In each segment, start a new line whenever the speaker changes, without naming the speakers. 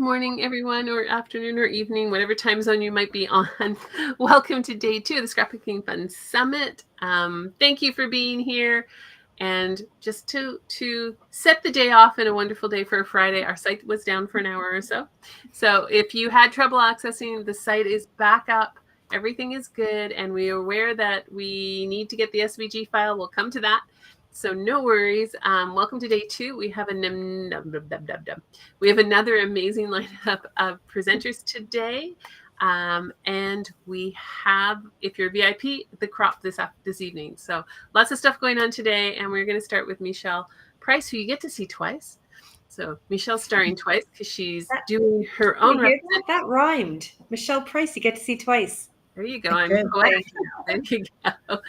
morning, everyone, or afternoon or evening, whatever time zone you might be on. Welcome to day 2 of the Scrapbooking Fun Summit. Thank you for being here. And just to set the day off in a wonderful day for a Friday, our site was down for an hour or so. So if you had trouble accessing, the site is back up. Everything is good. And we are aware that we need to get the SVG file. We'll come to that. So no worries. Welcome to day 2. We have another amazing lineup of presenters today. And we have, if you're VIP, the crop this evening. So lots of stuff going on today. And we're going to start with Michelle Price, who you get to see twice. So Michelle's starring twice because she's doing her own representation.
That rhymed. Michelle Price, you get to see twice.
There you go. I'm poetic now. There you go.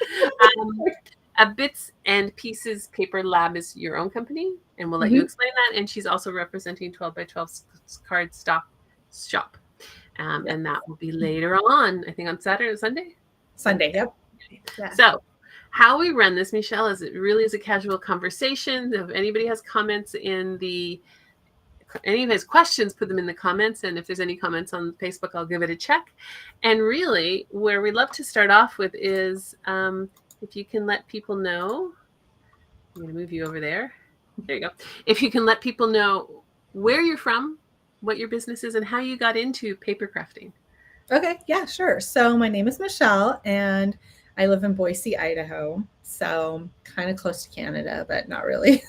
A Bits and Pieces Paper Lab is your own company, and we'll let you explain that. And she's also representing 12 by 12 card stock shop. And that will be later on, I think on Saturday or Sunday?
Sunday, yep.
Yeah. So how we run this, Michelle, is it really is a casual conversation. If anybody has comments any of his questions, put them in the comments. And if there's any comments on Facebook, I'll give it a check. And really, where we love to start off with is if you can let people know, I'm going to move you over there. There you go. If you can let people know where you're from, what your business is, and how you got into paper crafting.
Okay, yeah, sure. So my name is Michelle, and I live in Boise, Idaho. So kind of close to Canada, but not really.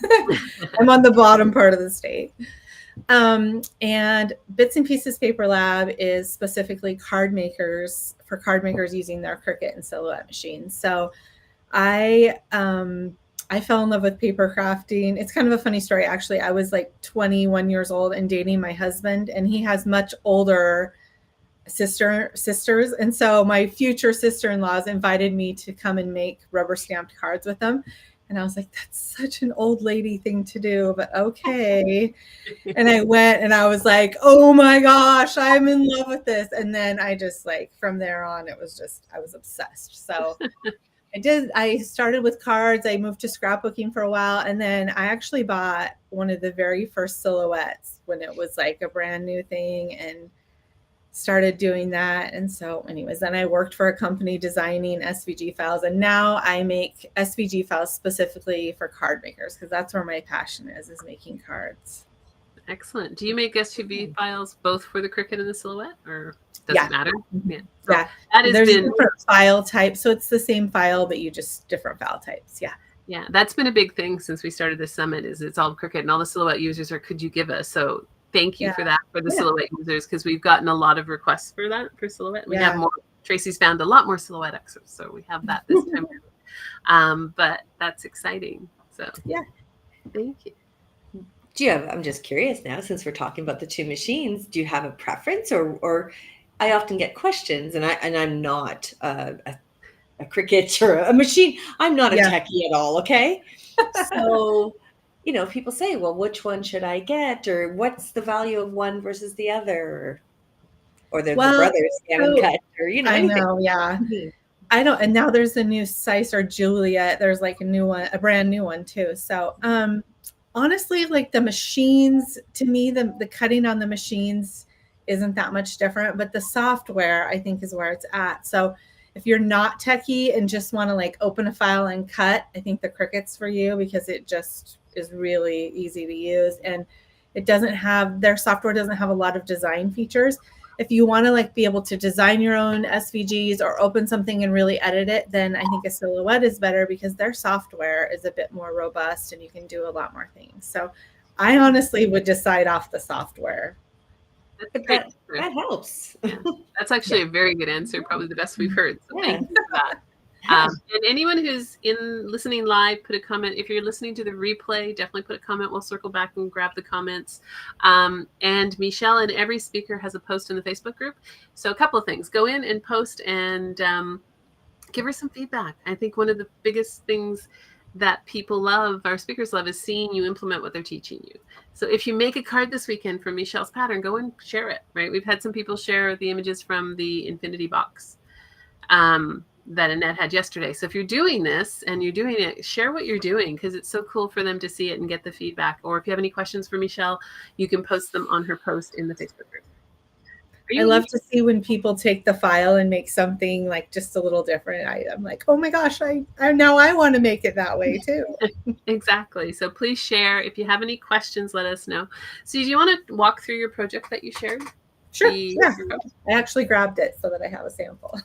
I'm on the bottom part of the state. And Bits and Pieces Paper Lab is specifically card makers using their Cricut and Silhouette machines. So I fell in love with paper crafting. It's kind of a funny story, actually. I was like 21 years old and dating my husband, and he has much older sisters. And so my future sister-in-laws invited me to come and make rubber stamped cards with them. And I was like, that's such an old lady thing to do, but okay. And I went and I was like, oh my gosh, I'm in love with this. And then I just from there on, I was obsessed. So I started with cards. I moved to scrapbooking for a while. And then I actually bought one of the very first silhouettes when it was like a brand new thing and started doing that. And so anyways, then I worked for a company designing SVG files. And now I make SVG files specifically for card makers because that's where my passion is making cards.
Excellent. Do you make SVG files both for the Cricut and the Silhouette, or does it matter?
Yeah. So yeah. There's different file types. So it's the same file, but you just different file types. Yeah.
Yeah. That's been a big thing since we started this summit is it's all Cricut and all the Silhouette users are, could you give us? So thank you for that for the Silhouette users, because we've gotten a lot of requests for that for Silhouette. We have more. Tracy's found a lot more Silhouette excerpts, so we have that this time. But that's exciting. So
yeah,
thank you.
I'm just curious now, since we're talking about the two machines, do you have a preference, or I often get questions, and I'm not a Cricut or a machine. I'm not a techie at all. Okay, so. People say, well, which one should I get? Or what's the value of one versus the other? Or the brothers haven't cut, or,
I know, yeah. I don't, and now there's a new Sice or Juliet. There's like a new one, a brand new one too. So, honestly, like the machines, to me, the cutting on the machines isn't that much different, but the software, I think, is where it's at. So if you're not techie and just want to open a file and cut, I think the Cricut's for you because it just is really easy to use, and their software doesn't have a lot of design features. If you want to be able to design your own SVGs or open something and really edit it, then I think a Silhouette is better because their software is a bit more robust and you can do a lot more things. So I honestly would decide off the software.
That helps.
Yeah. That's actually a very good answer, probably the best we've heard. So thank you for that. And anyone who's listening live, put a comment. If you're listening to the replay, definitely put a comment. We'll circle back and grab the comments. And Michelle and every speaker has a post in the Facebook group. So a couple of things. Go in and post and give her some feedback. I think one of the biggest things that people love, our speakers love, is seeing you implement what they're teaching you. So if you make a card this weekend from Michelle's pattern, go and share it, right? We've had some people share the images from the Infinity box. that Annette had yesterday. So if you're doing this and you're doing it, share what you're doing, because it's so cool for them to see it and get the feedback. Or if you have any questions for Michelle, you can post them on her post in the Facebook group.
I love to see when people take the file and make something like just a little different. I'm like, oh my gosh, I now I want to make it that way too.
Exactly. So please share. If you have any questions, let us know. So do you want to walk through your project that you shared?
Sure. Yeah. I actually grabbed it so that I have a sample.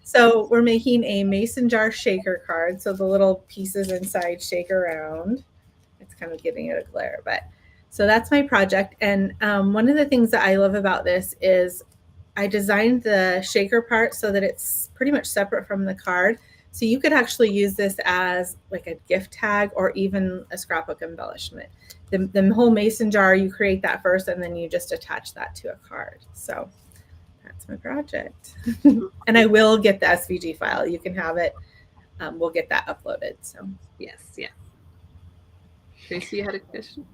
So we're making a mason jar shaker card. So the little pieces inside shake around. It's kind of giving it a glare, but so that's my project. And one of the things that I love about this is I designed the shaker part so that it's pretty much separate from the card. So you could actually use this as like a gift tag or even a scrapbook embellishment. The whole mason jar, you create that first and then you just attach that to a card. So that's my project. And I will get the SVG file. You can have it. We'll get that uploaded. So
yes, yeah. Tracy, you had a question?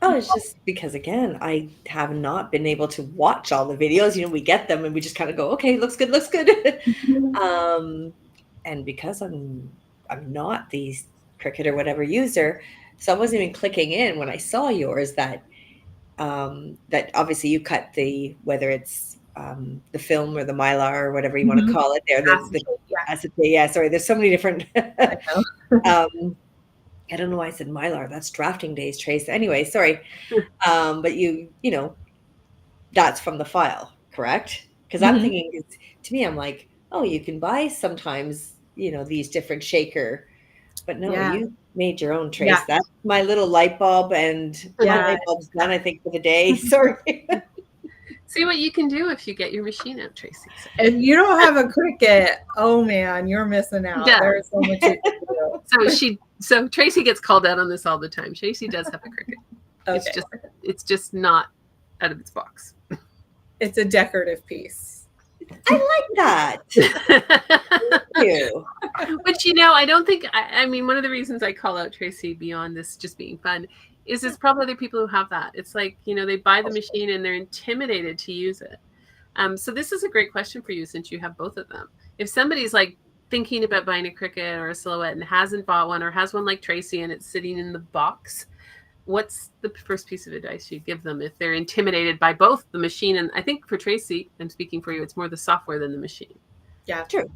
Oh, it's just because, again, I have not been able to watch all the videos. We get them and we just kind of go, okay, looks good, looks good. And because I'm not the Cricut or whatever user, so I wasn't even clicking in when I saw yours that that obviously you cut whether it's the film or the mylar or whatever you want to call it there. Yeah, sorry, there's so many different I don't know why I said mylar. That's drafting days, Trace. Anyway, sorry. But that's from the file, correct? Because I'm thinking, to me, I'm like, oh, you can buy sometimes, these different shaker. But no, you made your own, Trace. Yeah. That's my little light bulb, and my light bulb's done, I think, for the day. Sorry.
See what you can do if you get your machine out, Tracy.
If you don't have a Cricut, oh man, you're missing out. Yeah. There's so much you can do.
So Tracy gets called out on this all the time. Tracy does have a Cricut. Okay. It's just not out of its box.
It's a decorative piece.
I like that. Thank you.
But I don't think, I mean, one of the reasons I call out Tracy beyond this just being fun is there's probably other people who have that. It's like, they buy the machine and they're intimidated to use it. So this is a great question for you since you have both of them. If somebody's like thinking about buying a Cricut or a Silhouette and hasn't bought one or has one like Tracy and it's sitting in the box, what's the first piece of advice you give them if they're intimidated by both the machine and I think for Tracy, I'm speaking for you, it's more the software than the machine.
Yeah,
true.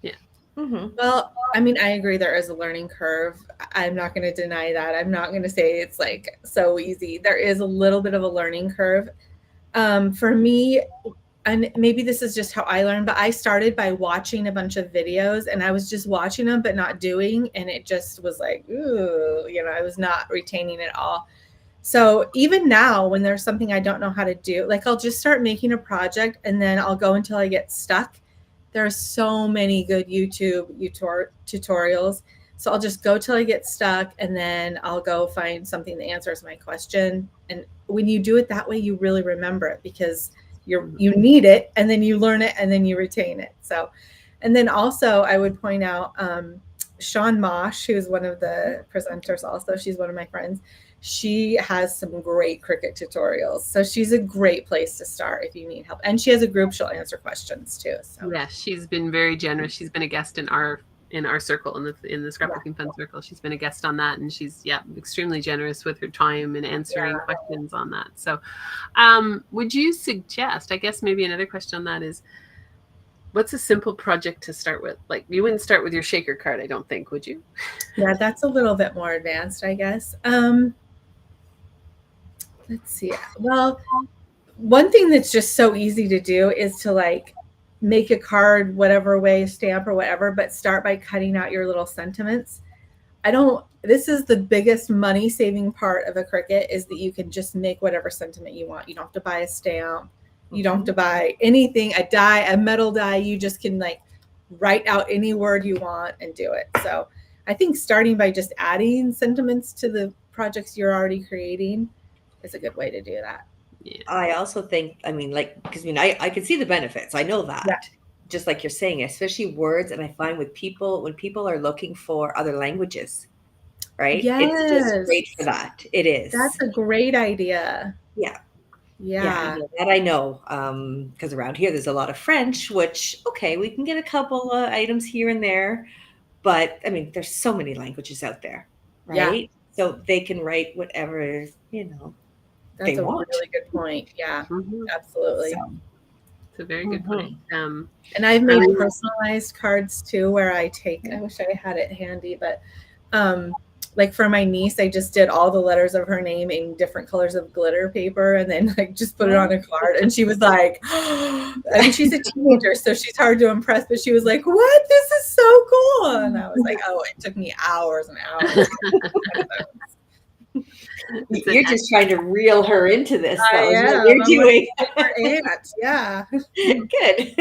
Yeah.
Well, I mean, I agree there is a learning curve. I'm not going to deny that. I'm not going to say it's like so easy. There is a little bit of a learning curve. For me, and maybe this is just how I learned, but I started by watching a bunch of videos and I was just watching them but not doing, and it just was like, ooh, I was not retaining it all. So even now when there's something I don't know how to do, like I'll just start making a project and then I'll go until I get stuck. There are so many good YouTube tutorials. So I'll just go till I get stuck and then I'll go find something that answers my question. And when you do it that way, you really remember it because you need it and then you learn it and then you retain it. So, and then also I would point out Sean Mosh, who is one of the presenters also, she's one of my friends. She has some great Cricut tutorials. So she's a great place to start if you need help. And she has a group, she'll answer questions too. So
yeah, she's been very generous. She's been a guest in our circle, in the Scrapbooking Fun circle. She's been a guest on that, and she's extremely generous with her time and answering questions on that. So would you suggest, I guess maybe another question on that is, what's a simple project to start with? Like you wouldn't start with your shaker card, I don't think, would you?
Yeah, that's a little bit more advanced, I guess. Let's see. Well, one thing that's just so easy to do is to like make a card, whatever way, stamp or whatever, but start by cutting out your little sentiments. This is the biggest money saving part of a Cricut is that you can just make whatever sentiment you want. You don't have to buy a stamp. You don't have to buy anything, a die, a metal die. You just can like write out any word you want and do it. So I think starting by just adding sentiments to the projects you're already creating is a good way to do that.
Yeah. I also think, because I can see the benefits. I know that, just like you're saying, especially words. And I find when people are looking for other languages, right?
Yes.
It's just great for that. It is.
That's a great idea.
Yeah.
Yeah.
That I know. Because around here there's a lot of French, which, okay, we can get a couple of items here and there. But I mean, there's so many languages out there,
Yeah.
right? So they can write whatever,
That's
they
a
want.
really good point. Yeah,
Mhm.
absolutely.
So,
It's a very good point.
And I've made
Arlene-
personalized cards too, where I take, I wish I had it handy, but like for my niece, I just did all the letters of her name in different colors of glitter paper and then like just put it on a card. And she was like, I mean, she's a teenager, so she's hard to impress, but she was like, what? This is so cool. And I was like, oh, it took me hours and hours.
You're just trying to reel her into this,
I
though, is what
am.
you're doing.
Her aunt, yeah.
Good.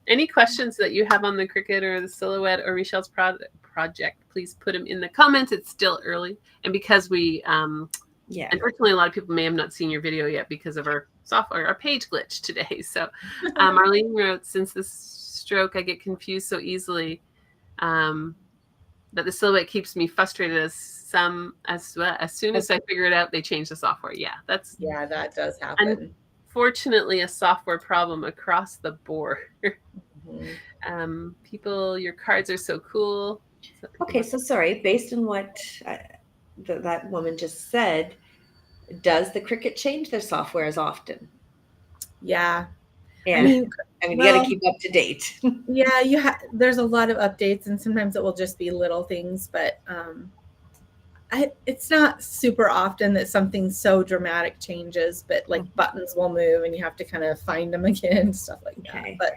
Any questions that you have on the Cricut or the Silhouette or Michelle's project, please put them in the comments. It's still early. And because we, unfortunately, a lot of people may have not seen your video yet because of our software, our page glitch today. So Marlene wrote, since this stroke, I get confused so easily that the Silhouette keeps me frustrated as soon as I figure it out, they change the software. Yeah, that
does happen.
Unfortunately, a software problem across the board. People, your cards are so cool.
Okay, so sorry, based on what that woman just said, does the Cricut change their software as often?
Yeah.
I mean, you got to keep up to date.
Yeah, there's a lot of updates, and sometimes it will just be little things, but it's not super often that something so dramatic changes, but like buttons will move and you have to kind of find them again, stuff like that. But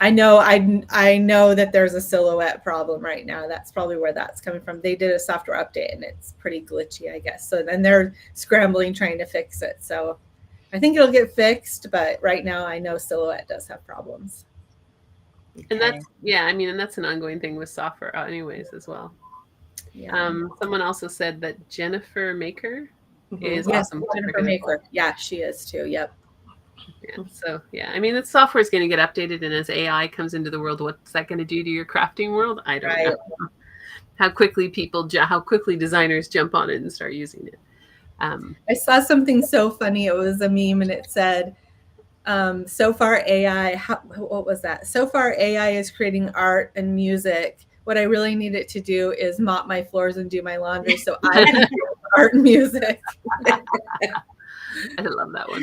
I know that there's a Silhouette problem right now. That's probably where that's coming from. They did a software update and it's pretty glitchy, I guess. So then they're scrambling trying to fix it. So I think it'll get fixed, but right now I know Silhouette does have problems.
And that's and that's an ongoing thing with software anyways as well. Someone also said that Jennifer Maker is awesome.
Jennifer Maker. Yeah, she is too. Yep.
Yeah. So I mean, the software is going to get updated, and as AI comes into the world, what's that going to do to your crafting world? I don't know. How quickly designers jump on it and start using it.
I saw something so funny. It was a meme, and it said, "So far AI, what was that? So far AI is creating art and music. What I really need it to do is mop my floors and do my laundry, so I can do art and music."
I love that one.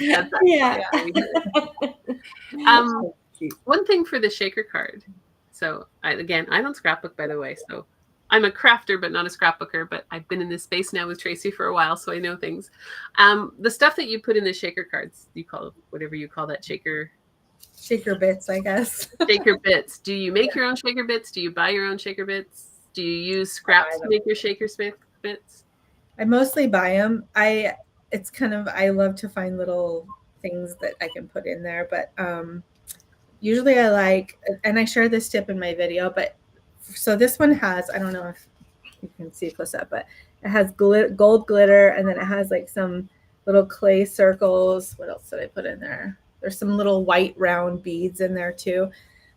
One thing for the shaker card. So I don't scrapbook, by the way. So I'm a crafter, but not a scrapbooker. But I've been in this space now with Tracy for a while, so I know things. The stuff that you put in the shaker cards, you call whatever you call that shaker
bits, I guess.
Shaker bits. Do you make your own shaker bits? Do you buy your own shaker bits? Do you use scraps to make your shaker bits?
I mostly buy them. I love to find little things that I can put in there, but usually I like, and I share this tip in my video, but so this one has, I don't know if you can see close up, but it has gold glitter, and then it has like some little clay circles. What else did I put in there? There's some little white round beads in there too.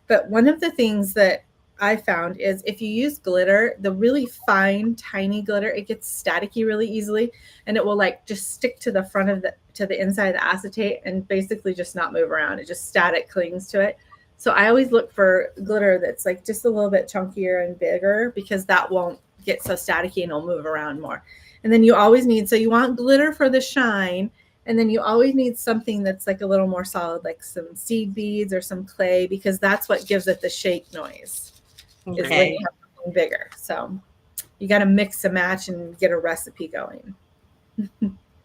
But one of the things that I found is if you use glitter, the really fine, tiny glitter, it gets staticky really easily, and it will like just stick to the front of the inside of the acetate and basically just not move around. It just static clings to it. So I always look for glitter that's like just a little bit chunkier and bigger, because that won't get so staticky and it'll move around more. And then you always need, so you want glitter for the shine, and then you always need something that's like a little more solid, like some seed beads or some clay, because that's what gives it the shake noise. Is when you have something bigger. So you got to mix and match and get a recipe going.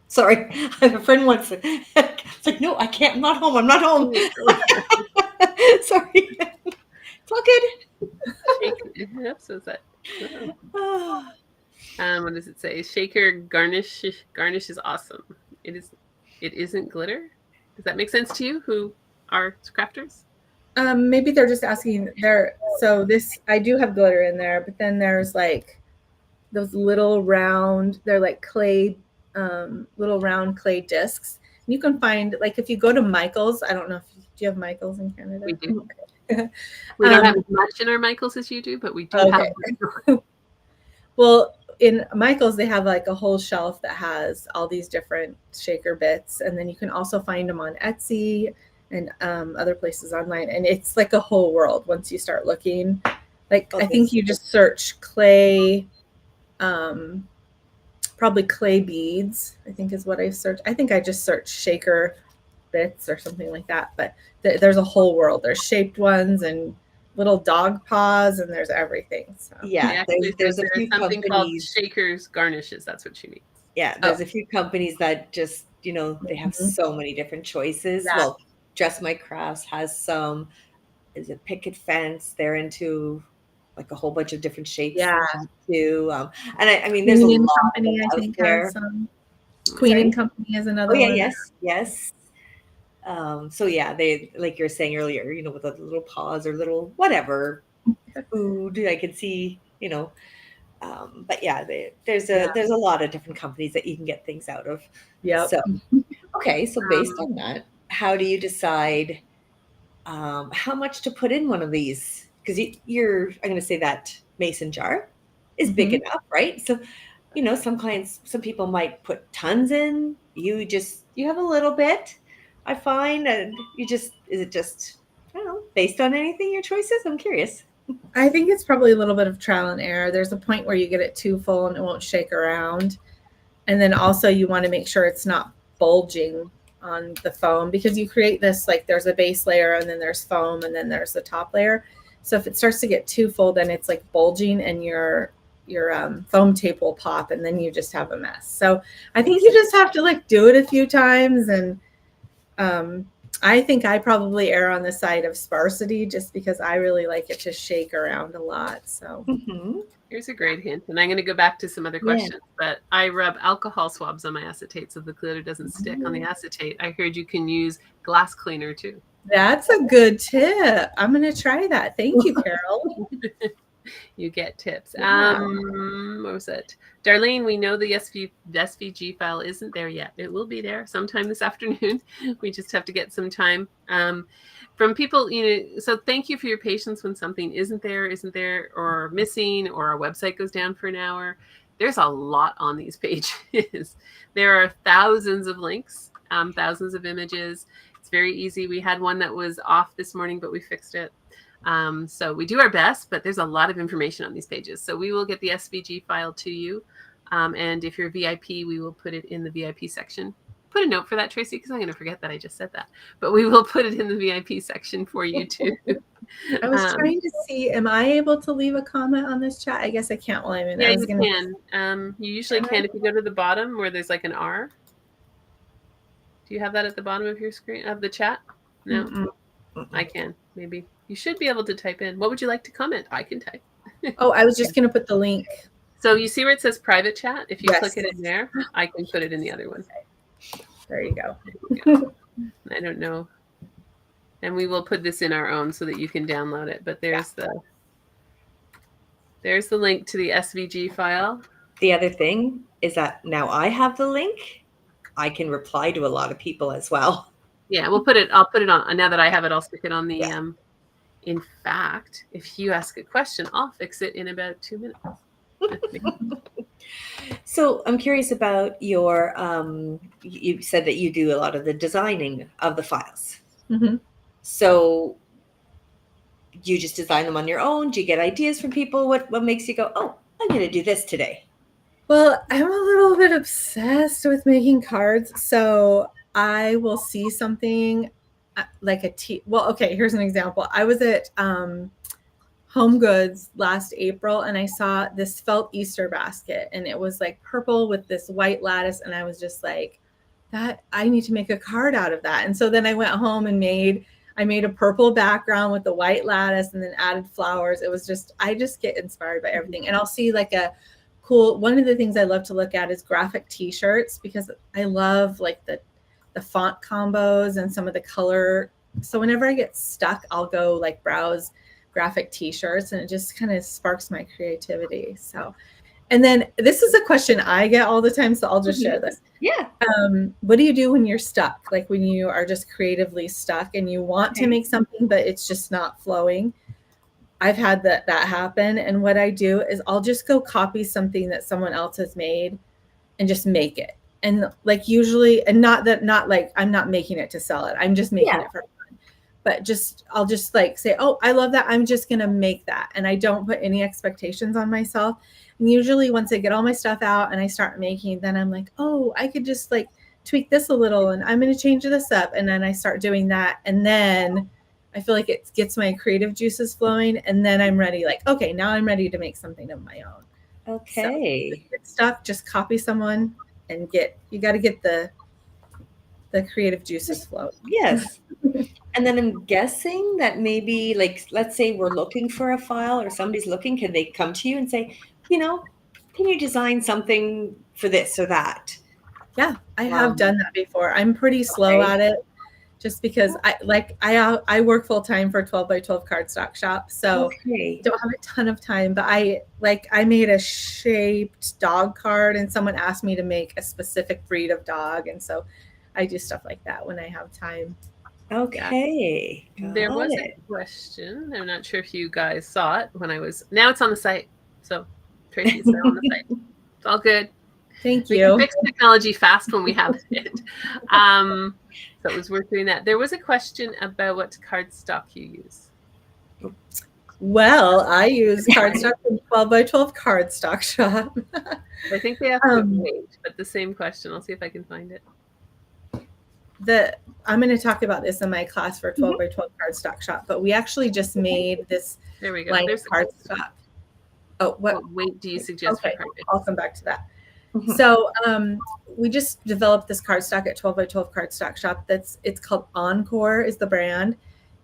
Sorry, I have a friend once. It's like, no, I can't. I'm not home. Sorry. It's all good.
So is that? What does it say? Shaker garnish is awesome. It isn't glitter. Does that make sense to you, who are crafters?
Maybe they're just asking there. So this, I do have glitter in there, but then there's like those little round, they're like clay, little round clay discs. And you can find, like, if you go to Michael's, I don't know do you have Michael's in Canada?
We do. We don't have as much in our Michael's as you do, but we do have.
Well, in Michael's, they have like a whole shelf that has all these different shaker bits, and then you can also find them on Etsy and other places online, and it's like a whole world once you start looking. Like I think you just search clay, probably clay beads, I think is what I searched. I think I just searched shaker bits or something like that, but there's a whole world. There's shaped ones and little dog paws, and there's everything. So
yeah, there's a few
something
companies
called shakers garnishes. That's what she means.
Yeah, there's a few companies that just, they have so many different choices.
Yeah.
Well, Dress My Crafts has some. Is it Picket Fence? They're into like a whole bunch of different shapes too. And I mean, there's a lot
Company, I think,
there.
has some. Queen and Company is another one.
Yes. So yeah, they, like you were saying earlier, with the little paws or little whatever food I could see, but yeah, there's a lot of different companies that you can get things out of.
Yeah.
So okay, so based on that, how do you decide how much to put in one of these? Because I'm going to say that mason jar is big enough, right? So some people might put tons in. You have a little bit, I find, and is it just, I don't know, based on anything, your choices? I'm curious.
I think it's probably a little bit of trial and error. There's a point where you get it too full and it won't shake around. And then also you want to make sure it's not bulging on the foam, because you create this, like there's a base layer and then there's foam and then there's the top layer. So if it starts to get too full, then it's like bulging and your foam tape will pop and then you just have a mess. So I think you just have to like do it a few times. And I think I probably err on the side of sparsity just because I really like it to shake around a lot. So
here's a great hint. And I'm going to go back to some other questions, but I rub alcohol swabs on my acetate so the glitter doesn't stick on the acetate. I heard you can use glass cleaner too.
That's a good tip. I'm going to try that. Thank you, Carol.
You get tips. What was it? Darlene, we know the SVG file isn't there yet. It will be there sometime this afternoon. We just have to get some time. From people, so thank you for your patience when something isn't there, or missing, or our website goes down for an hour. There's a lot on these pages. There are thousands of links, thousands of images. It's very easy. We had one that was off this morning, but we fixed it. So we do our best, but there's a lot of information on these pages. So we will get the SVG file to you. And if you're VIP, we will put it in the VIP section. Put a note for that, Tracy, because I'm going to forget that I just said that. But we will put it in the VIP section for you too.
I was trying to see, am I able to leave a comment on this chat? I guess I can't while I'm in.
Yeah, you can. You usually can if you go to the bottom where there's like an R. Do you have that at the bottom of your screen, of the chat? No, I can. Maybe. You should be able to type in. What would you like to comment? I can type.
Oh, I was just going to put the link.
So you see where it says private chat? If you click it in there, I can put it in the other one.
There you go.
I don't know. And we will put this in our own so that you can download it. But there's the link to the SVG file.
The other thing is that now I have the link. I can reply to a lot of people as well.
Yeah, I'll put it on. Now that I have it, I'll stick it on the in fact, if you ask a question, I'll fix it in about 2 minutes.
So I'm curious about your, you said that you do a lot of the designing of the files. So you just design them on your own? Do you get ideas from people? What makes you go, oh, I'm going to do this today?
Well, I'm a little bit obsessed with making cards. So I will see something like well, okay, here's an example. I was at Home Goods last April and I saw this felt Easter basket and it was like purple with this white lattice. And I was just like, I need to make a card out of that. And so then I went home and I made a purple background with the white lattice and then added flowers. It was just, I just get inspired by everything. And I'll see like a cool, one of the things I love to look at is graphic t-shirts because I love like the font combos and some of the color. So whenever I get stuck, I'll go like browse graphic t-shirts and it just kind of sparks my creativity. So, and then this is a question I get all the time. So I'll just share this.
Yeah.
What do you do when you're stuck? Like when you are just creatively stuck and you want to make something, but it's just not flowing. I've had that happen. And what I do is I'll just go copy something that someone else has made and just make it. And like usually, and not like I'm not making it to sell it. I'm just making it for fun. But I'll just like say, oh, I love that. I'm just going to make that. And I don't put any expectations on myself. And usually once I get all my stuff out and I start making, then I'm like, oh, I could just like tweak this a little and I'm going to change this up. And then I start doing that. And then I feel like it gets my creative juices flowing. And then I'm ready, like, okay, now I'm ready to make something of my own.
Okay.
So, good stuff. Just copy someone and you got to get the creative juices flowing.
Yes. And then I'm guessing that maybe, like, let's say we're looking for a file or somebody's looking, can they come to you and say, can you design something for this or that?
Yeah, I have done that before. I'm pretty slow at it just because I work full time for 12 by 12 cardstock shop. So don't have a ton of time, but I made a shaped dog card and someone asked me to make a specific breed of dog. And so I do stuff like that when I have time.
Okay.
Yeah. There was a question. I'm not sure if you guys saw it now it's on the site. So Tracy, it's now on the site. It's all good.
Thank
you. We can fix technology fast when we have it. So it was worth doing that. There was a question about what cardstock you use.
Well, I use cardstock from 12 by 12 cardstock shop.
I think they have to wait, but the same question. I'll see if I can find it.
I'm going to talk about this in my class for 12 by 12 cardstock shop, but we actually just made this.
There we go.
There's cardstock. Oh, what
weight do you suggest for card?
I'll come back to that. So we just developed this cardstock at 12 by 12 cardstock shop. It's called Encore is the brand,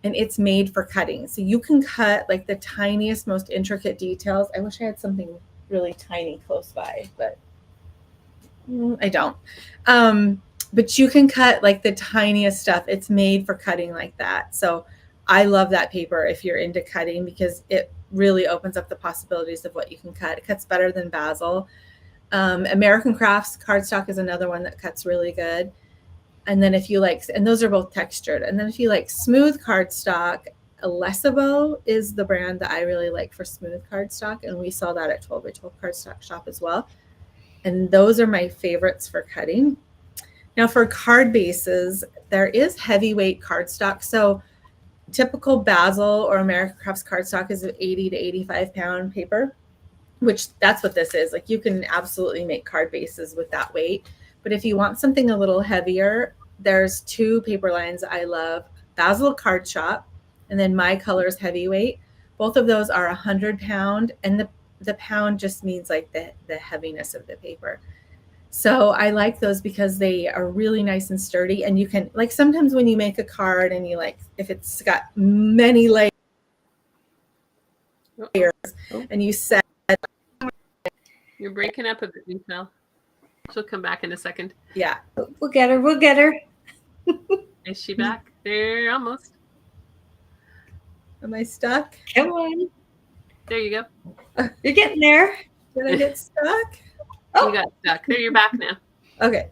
and it's made for cutting. So you can cut like the tiniest, most intricate details. I wish I had something really tiny close by, but I don't. But you can cut like the tiniest stuff. It's made for cutting like that. So I love that paper if you're into cutting because it really opens up the possibilities of what you can cut. It cuts better than Basil. American Crafts cardstock is another one that cuts really good. And then if you like, and those are both textured. And then if you like smooth cardstock, Lesabo is the brand that I really like for smooth cardstock. And we saw that at 12 by 12 cardstock shop as well. And those are my favorites for cutting. Now for card bases, there is heavyweight cardstock. So typical Basil or American Crafts cardstock is an 80 to 85 pound paper, which that's what this is. Like you can absolutely make card bases with that weight. But if you want something a little heavier, there's two paper lines I love, Basil Card Shop, and then My Colors Heavyweight. Both of those are 100 pound, and the pound just means like the heaviness of the paper. So I like those because they are really nice and sturdy. And you can, like sometimes when you make a card and you like, if it's got many layers and you set.
You're breaking up a bit, Michelle. She'll come back in a second.
Yeah.
We'll get her.
Is she back? There, almost.
Am I stuck?
Come on.
There you go.
You're getting there.
Did I get stuck?
Oh. You got stuck. There, you're back now.
Okay.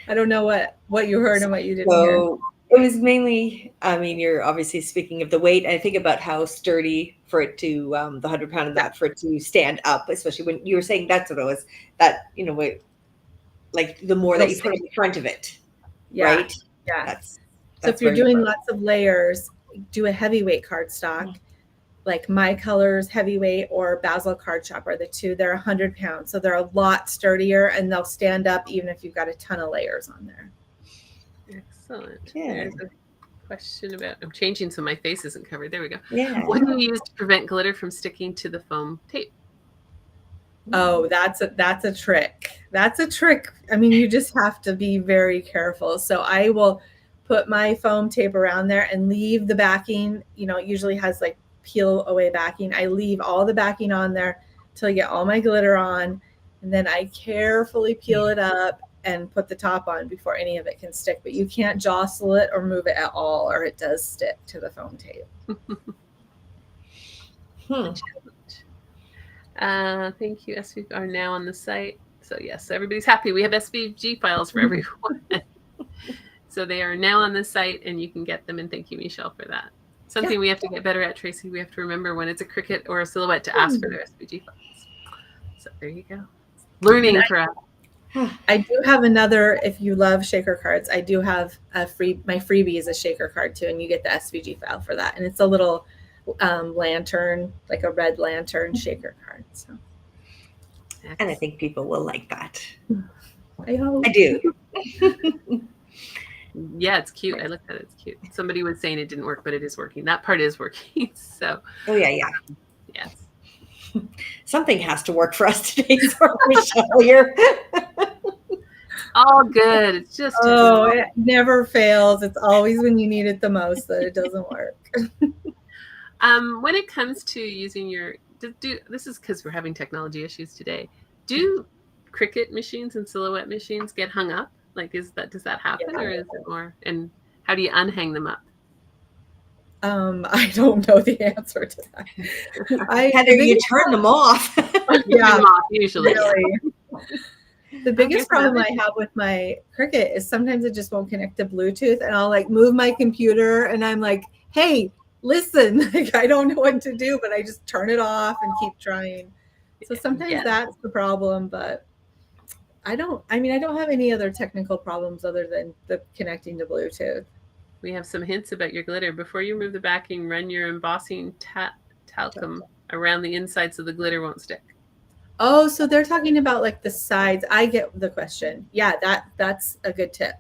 I don't know what you heard and what you didn't hear.
It was mainly, I mean, you're obviously speaking of the weight. I think about how sturdy for it to, the 100 pound of that, for it to stand up, especially when you were saying that's what it was, that, like the more that you put in front of it, right?
Yeah.
That's
so if you're doing lots of layers, do a heavyweight cardstock. Like My Colors Heavyweight or Basil Card Shop are the two. They're 100 pounds. So they're a lot sturdier and they'll stand up even if you've got a ton of layers on there.
Excellent.
Yeah.
There's a question about, I'm changing so my face isn't covered. There we go.
Yeah.
What do you use to prevent glitter from sticking to the foam tape?
Oh, that's a trick. That's a trick. I mean, you just have to be very careful. So I will put my foam tape around there and leave the backing, it usually has like peel away backing. I leave all the backing on there till I get all my glitter on, and then I carefully peel it up and put the top on before any of it can stick. But you can't jostle it or move it at all, or it does stick to the foam tape.
Thank you. SVG are now on the site. So yes, everybody's happy. We have SVG files for everyone. So they are now on the site and you can get them, and thank you, Michelle, for that. Something we have to get better at, Tracy. We have to remember when it's a Cricut or a Silhouette to ask for their SVG files. So there you go. Learning for us.
I do have another, if you love shaker cards, I do have my freebie is a shaker card too, and you get the SVG file for that. And it's a little lantern, like a red lantern shaker card. So.
And I think people will like that.
I hope.
I do.
Yeah, it's cute. I looked at it. It's cute. Somebody was saying it didn't work, but it is working. That part is working. So.
Oh, yeah.
Yes.
Something has to work for us today, Michelle. Here.
All good. It's just
it never fails. It's always when you need it the most that it doesn't work.
When it comes to using this is because we're having technology issues today. Do Cricut machines and Silhouette machines get hung up? Like, does that happen, or is it more? And how do you unhang them up?
I don't know the answer to that.
Heather, you turn them off.
Yeah, usually.
Really. The biggest problem I have with my Cricut is sometimes it just won't connect to Bluetooth, and I'll like move my computer, and I'm like, "Hey, listen!" Like I don't know what to do, but I just turn it off and keep trying. So sometimes that's the problem, but I don't have any other technical problems other than the connecting to Bluetooth.
We have some hints about your glitter. Before you remove the backing, run your embossing talcum around the inside so the glitter won't stick.
Oh, so they're talking about like the sides. I get the question. Yeah, that's a good tip.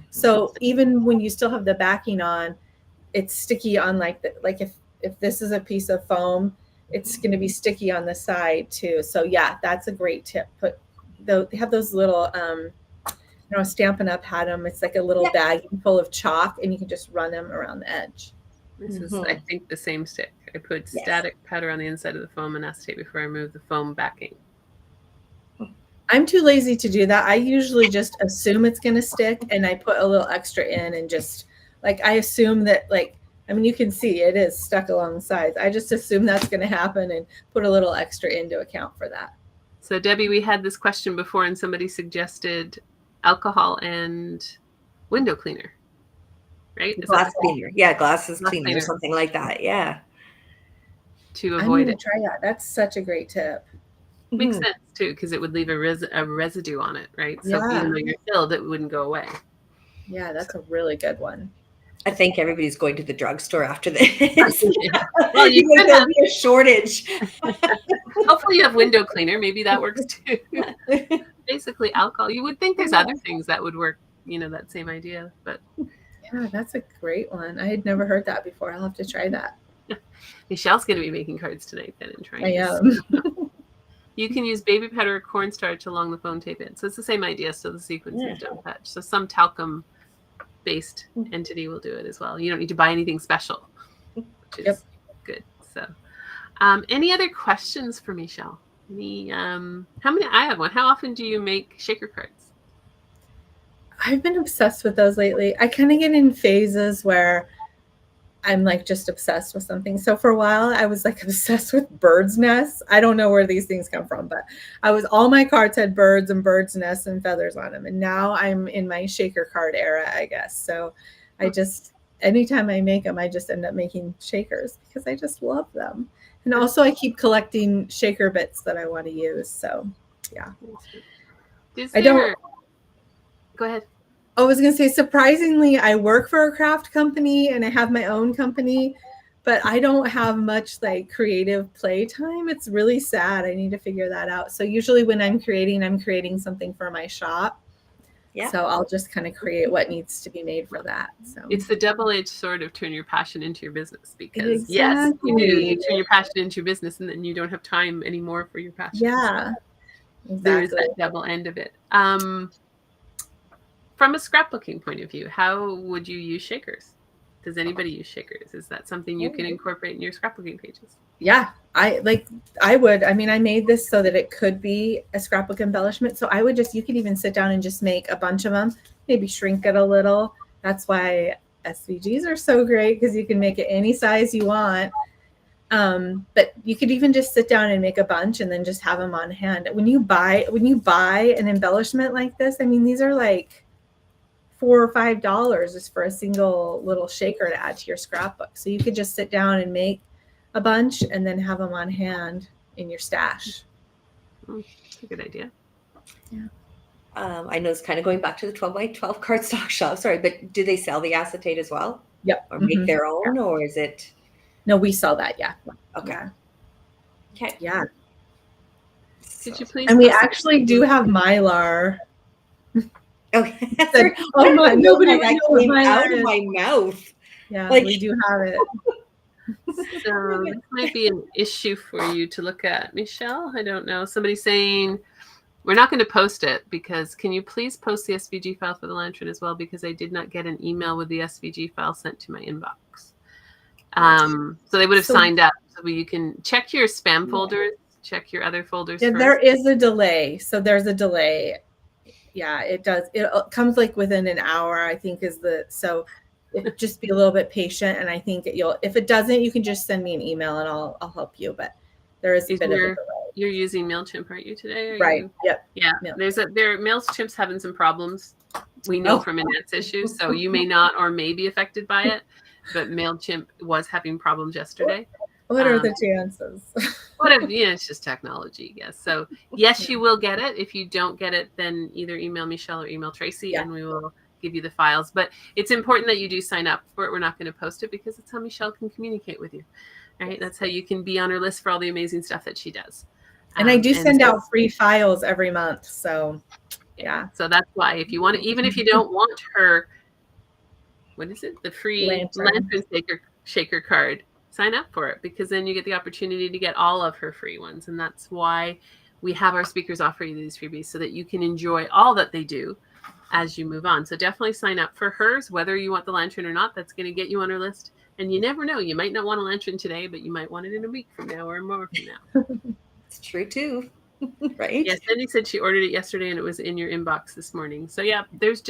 So even when you still have the backing on, it's sticky on like if this is a piece of foam, it's going to be sticky on the side too. So yeah, that's a great tip. They have those little Stampin' Up! Had them. It's like a little bag full of chalk, and you can just run them around the edge.
This is, I think, the same stick. I put static powder on the inside of the foam and acetate before I remove the foam backing.
I'm too lazy to do that. I usually just assume it's going to stick, and I put a little extra in, and just like I assume that you can see it is stuck along the sides. I just assume that's going to happen and put a little extra in to account for that.
So Debbie, we had this question before, and somebody suggested alcohol and window cleaner, right?
Glass cleaner. Yeah, glasses cleaner or something like that. Yeah.
To avoid it.
Try that. That's such a great tip.
Makes sense too, because it would leave a residue on it, right? So even though you're filled, it wouldn't go away.
Yeah, that's a really good one.
I think everybody's going to the drugstore after this.
Well,
there'll be a shortage.
Hopefully you have window cleaner. Maybe that works too. Basically alcohol. You would think there's other things that would work, that same idea. But
yeah, that's a great one. I had never heard that before. I'll have to try that.
Michelle's going to be making cards tonight then and trying.
I am.
You can use baby powder or cornstarch along the foam tape in. So it's the same idea. So the sequences don't touch. So some talcum-based entity will do it as well. You don't need to buy anything special, which is good. So, any other questions for Michelle? I have one. How often do you make shaker cards?
I've been obsessed with those lately. I kind of get in phases where I'm like just obsessed with something. So for a while I was like obsessed with birds' nests. I don't know where these things come from, but all my cards had birds and birds' nests and feathers on them. And now I'm in my shaker card era, I guess. So anytime I make them, I just end up making shakers because I just love them. And also I keep collecting shaker bits that I want to use. So yeah.
Go ahead.
I was going to say, surprisingly, I work for a craft company and I have my own company, but I don't have much like creative playtime. It's really sad. I need to figure that out. So usually when I'm creating something for my shop. Yeah. So I'll just kind of create what needs to be made for that. So
it's the double-edged sword of turn your passion into your business, because yes, you turn your passion into your business and then you don't have time anymore for your passion.
Yeah.
So there's that double end of it. From a scrapbooking point of view, how would you use shakers? Does anybody use shakers? Is that something you can incorporate in your scrapbooking pages?
Yeah, I would. I mean, I made this so that it could be a scrapbook embellishment. So you could even sit down and just make a bunch of them, maybe shrink it a little. That's why SVGs are so great, because you can make it any size you want. But you could even just sit down and make a bunch and then just have them on hand. When you buy an embellishment like this, I mean, these are like or $5 just for a single little shaker to add to your scrapbook. So you could just sit down and make a bunch and then have them on hand in your stash.
That's a good idea.
Yeah.
I know it's kind of going back to the 12 by 12 cardstock shop. Sorry, but do they sell the acetate as well?
Yep.
Or make their own, or is it?
No, we sell that. Yeah.
Okay.
Yeah.
Okay.
Yeah.
Could you please?
And we actually do have Mylar.
Okay.
Said,
Oh my!
nobody would
That
know what
came
Mylar
out of
is.
my mouth.
Yeah,
Like-
we do have it.
So this might be an issue for you to look at, Michelle. I don't know. Somebody's saying we're not going to post it because can you please post the SVG file for the lantern as well? Because I did not get an email with the SVG file sent to my inbox. So they would have signed up. So you can check your spam folders, check your other folders.
Yeah,
first.
there is a delay. So there's a delay. Yeah, it does. It comes like within an hour, I think so just be a little bit patient. And I think if it doesn't, you can just send me an email and I'll help you. But there is a bit of a delay.
You're using MailChimp, aren't you, today?
Right. Yep.
Yeah. MailChimp's having some problems. We know from Annette's issues. So you may not or may be affected by it. But MailChimp was having problems yesterday.
What are the chances?
It's just technology, yes. So yes, you will get it. If you don't get it, then either email Michelle or email Tracy, and we will give you the files. But it's important that you do sign up for it. We're not going to post it because it's how Michelle can communicate with you. Right? That's how you can be on her list for all the amazing stuff that she does.
And I do send out free files every month. So yeah.
So that's why if you want to, even if you don't want her, what is it? The free lantern shaker card. Sign up for it because then you get the opportunity to get all of her free ones. And that's why we have our speakers offer you these freebies so that you can enjoy all that they do as you move on. So definitely sign up for hers, whether you want the lantern or not. That's going to get you on her list. And you never know. You might not want a lantern today, but you might want it in a week from now or more from now.
It's true too. Right?
Yes, Cindy said she ordered it yesterday and it was in your inbox this morning. So yeah, this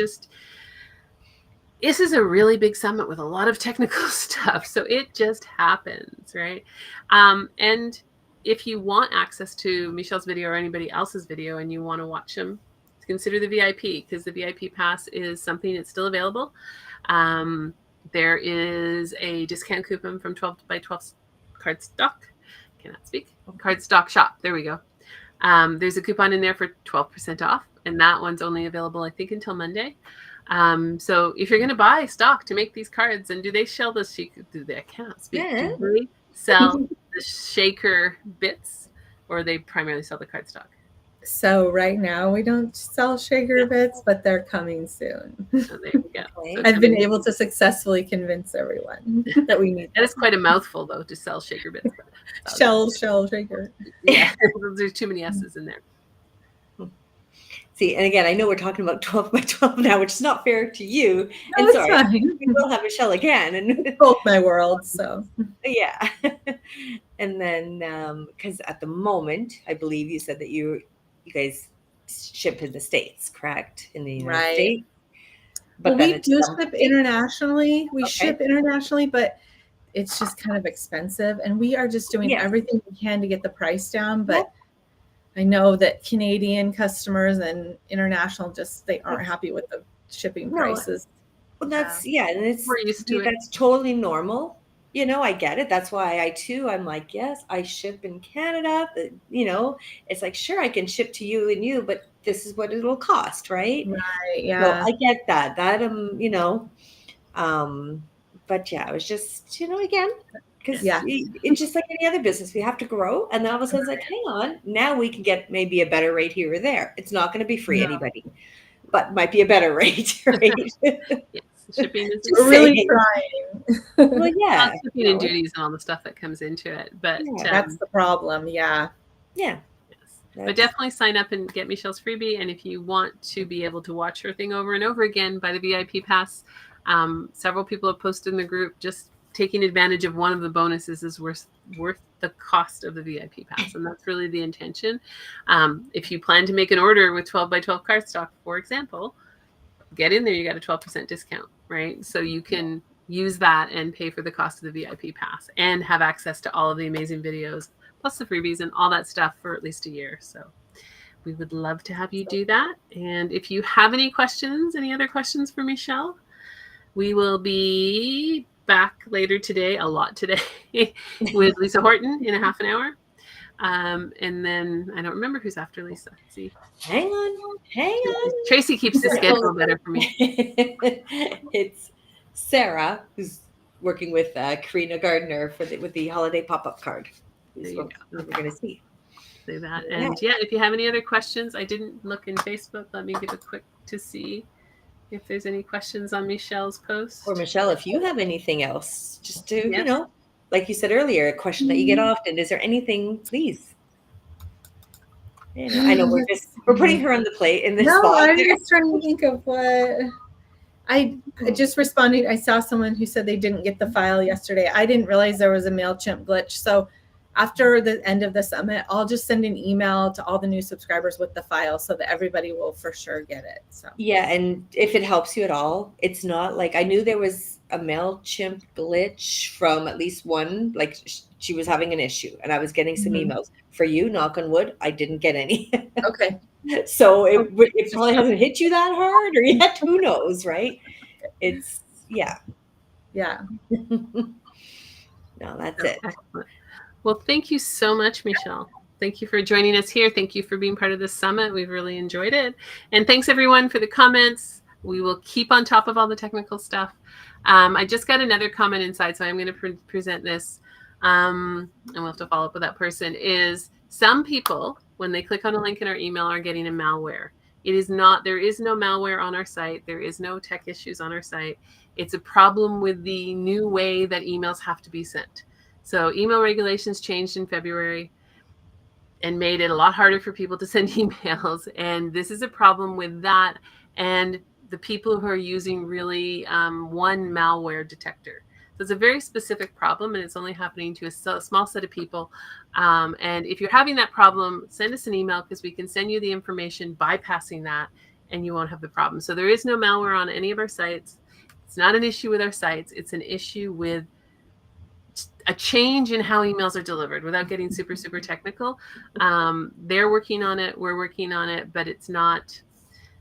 is a really big summit with a lot of technical stuff. So it just happens, right? And if you want access to Michelle's video or anybody else's video and you want to watch them, consider the VIP because the VIP pass is something that's still available. There is a discount coupon from 12 by 12 Cardstock. Cannot speak. Cardstock shop. There we go. There's a coupon in there for 12% off. And that one's only available, I think, until Monday. So if you're going to buy stock to make these cards, and do they sell the I cannot speak.
Yeah.
Do they sell the shaker bits, or they primarily sell the cardstock?
So right now we don't sell shaker bits, but they're coming soon.
So there you go. So
I've been able to successfully convince everyone that we need.
That is quite a mouthful, though, to sell shaker bits.
Shell shaker.
Yeah, there's too many S's in there.
See, and again, I know we're talking about 12 by 12 now, which is not fair to you.
No,
and
it's
sorry,
fine.
we will have Michelle again. And
Both my worlds, so.
yeah. And then, because at the moment, I believe you said that you guys ship in the States, correct? In the United States. But
we do ship internationally. We ship internationally, but it's just kind of expensive. And we are just doing everything we can to get the price down. But I know that Canadian customers and international they aren't happy with the shipping prices.
Well, that's and it's
we're used to it.
That's totally normal. You know, I get it. That's why I'm like, yes, I ship in Canada. But, it's like, sure, I can ship to you, but this is what it'll cost, right?
Right. Yeah.
So I get that. But yeah, it was just, again, because it's just like any other business. We have to grow. And then all of a sudden it's like, hang on, now we can get maybe a better rate here or there. It's not going to be free anybody, but might be a better rate, right?
Yes. Shipping is
really trying.
Well, yeah.
Shipping and duties and all the stuff that comes into it. But
that's the problem. Yeah.
Yeah.
But definitely sign up and get Michelle's freebie. And if you want to be able to watch her thing over and over again by the VIP pass, several people have posted in the group just taking advantage of one of the bonuses is worth the cost of the VIP pass. And that's really the intention. If you plan to make an order with 12 by 12 cardstock, for example, get in there, you got a 12% discount, right? So you can use that and pay for the cost of the VIP pass and have access to all of the amazing videos, plus the freebies and all that stuff for at least a year. So we would love to have you do that. And if you have any questions, any other questions for Michelle, we will be back later today, a lot today, with Lisa Horton in a half an hour. And then I don't remember who's after Lisa. Let's see.
Hang on.
Tracy keeps the schedule better for me.
It's Sarah, who's working with Karina Gardner with the holiday pop-up card.
There you go.
We're going to see.
Say that. And yeah, if you have any other questions, I didn't look in Facebook. Let me give a quick to see if there's any questions on Michelle's post.
Or Michelle, if you have anything else, just to, like you said earlier, a question that you get often, is there anything, please? I know we're putting her on the plate in this spot.
I'm just trying to think of what I just responded. I saw someone who said they didn't get the file yesterday. I didn't realize there was a MailChimp glitch. So after the end of the summit, I'll just send an email to all the new subscribers with the file so that everybody will for sure get it. So
yeah, and if it helps you at all, it's not like I knew there was a MailChimp glitch from at least one, like she was having an issue and I was getting some emails. For you, knock on wood, I didn't get any.
Okay.
So it probably hasn't hit you that hard or yet, who knows, right? It's, yeah. No, that's it.
Excellent. Well, thank you so much, Michelle. Thank you for joining us here. Thank you for being part of this summit. We've really enjoyed it. And thanks everyone for the comments. We will keep on top of all the technical stuff. I just got another comment inside, so I'm going to present this. And we'll have to follow up with that person. Is some people, when they click on a link in our email, are getting a malware. It is not, there is no malware on our site. There is no tech issues on our site. It's a problem with the new way that emails have to be sent. So email regulations changed in February and made it a lot harder for people to send emails. And this is a problem with that and the people who are using really one malware detector. So it's a very specific problem and it's only happening to a small set of people. And if you're having that problem, send us an email because we can send you the information bypassing that and you won't have the problem. So there is no malware on any of our sites. It's not an issue with our sites. It's an issue with a change in how emails are delivered without getting super, super technical. They're working on it. We're working on it, but it's not,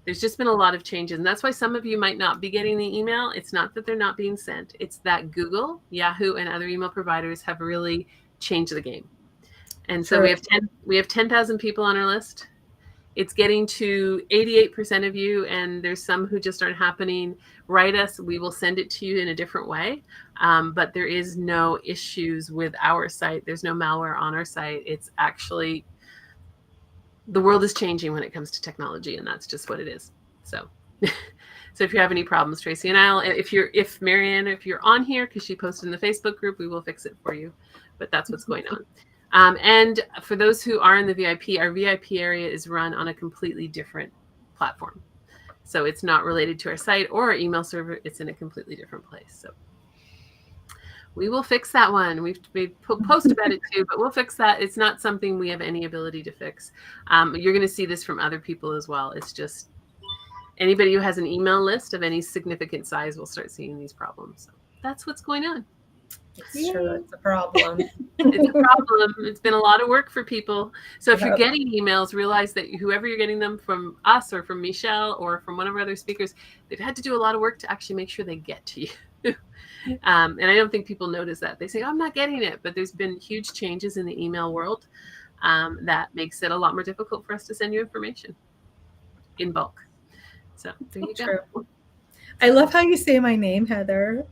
there's just been a lot of changes. And that's why some of you might not be getting the email. It's not that they're not being sent. It's that Google, Yahoo, and other email providers have really changed the game. And so we have 10,000 people on our list. It's getting to 88% of you, and there's some who just aren't happening. Write us. We will send it to you in a different way. But there is no issues with our site. There's no malware on our site. It's actually, the world is changing when it comes to technology, and that's just what it is. So, so if you have any problems, Tracy and I'll, if Marianne, if you're on here, because she posted in the Facebook group, we will fix it for you. But that's what's going on. And for those who are in the VIP, our VIP area is run on a completely different platform. So it's not related to our site or our email server. It's in a completely different place. So we will fix that one. We've posted about it too, but we'll fix that. It's not something we have any ability to fix. You're going to see this from other people as well. It's just anybody who has an email list of any significant size will start seeing these problems. So that's what's going on.
It's true. It's a problem.
It's a problem. It's been a lot of work for people. So if you're getting emails, realize that whoever you're getting them from us or from Michelle or from one of our other speakers, they've had to do a lot of work to actually make sure they get to you. And I don't think people notice that. They say, oh, I'm not getting it. But there's been huge changes in the email world that makes it a lot more difficult for us to send you information in bulk. So there you go.
I love how you say my name, Heather.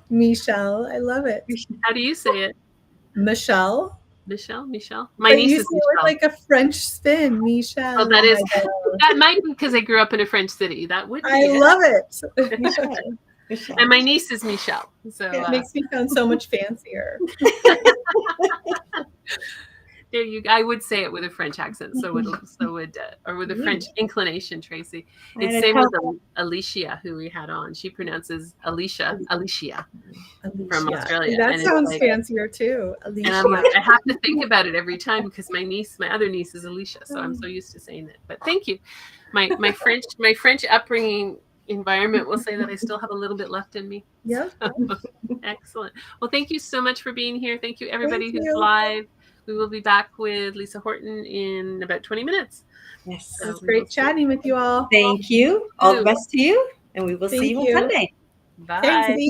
Michelle. I love it.
How do you say it?
Michelle.
Michelle. My niece is Michelle.
Like a French spin, Michelle.
Oh, that is. That might be because I grew up in a French city. That would be.
I love it.
Michelle.
And my niece is Michelle. So
it makes me sound so much fancier.
There you go. I would say it with a French accent, or with a French inclination, Tracy. It's same with Alicia, who we had on. She pronounces Alicia from Australia.
That sounds fancier too. Alicia.
And I'm like, I have to think about it every time because my other niece is Alicia, so I'm so used to saying it. But thank you. My French upbringing environment will say that I still have a little bit left in me.
Yeah.
Excellent. Well, thank you so much for being here. Thank you, everybody who's live. We will be back with Lisa Horton in about 20 minutes.
Yes.
It was
we will
great chatting with you all.
Thank you. All the best to you. And we will see
Thank
you on
you.
Sunday.
Bye.
Thanks.